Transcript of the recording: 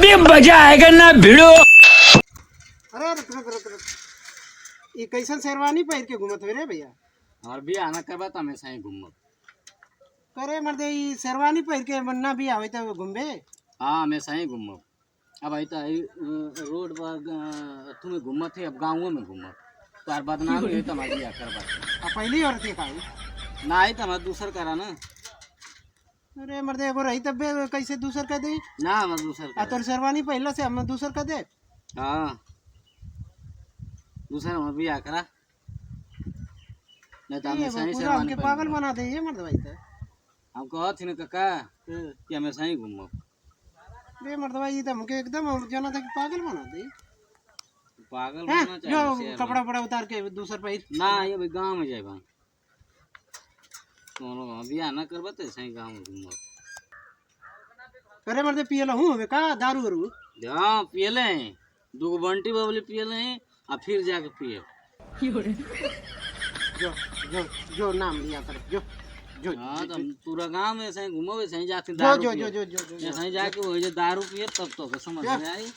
अभी मजा आएगा ना भिड़ो। अरे रुक रुक रुक रुक, ये कैसन शेरवानी पहन के घूमत हुए रे भैया? और भी आना करबा तो हमेशा ही घूमब। करे मर्दे ये शेरवानी पहन के मन्ना भी आवे तो घूमबे। हाँ हमेशा ही घूमब। अब आई तो रोड पर तुम्हें घूमत है, अब गाँव में घूमब तो यार बदनाम है तो हमारी क्या करबा। अब पहली और थी खाई। ना आई तो हमारा दूसर करा ना। अरे मर्दे एगो रही तब कैसे दूसर कर दे? ना हमारा दूसर आ करा। तोर शेरवानी पहला से हम दूसर कर दे। हाँ दूसर हम भी आ करा, नहीं तो ये हमेशा ही पूरा शेरवानी हमके पागल बना दे ये मर्द भाई तो। हम कहत थी ना काका कि हमेशा ही घूमब। बे मर्द भाई तो हमके एकदम जाना था कि पागल बना दे। पागल हैं? बनना जो चाहिए कपड़ा वपड़ा उतार के दूसर पहिर। ना ये भाई गाँव में जाएगा तो लोग अभी आना करबा तो ऐसा ही गाँव में घूमब। अरे मर्दे पियला हूँ हमें का दारू वारू? हाँ पियले हैं, दो बंटी बबली पियले हैं और फिर जाके पिए। जो जो जो नाम लिया कर जो जो हाँ तो पूरा गाँव में ऐसे ही घूमो, ऐसे ही जाके जो दारू जो पिए। जो जो जो जो ऐसे ही जाके वही जो दारू पिए तब तो समझ में आई।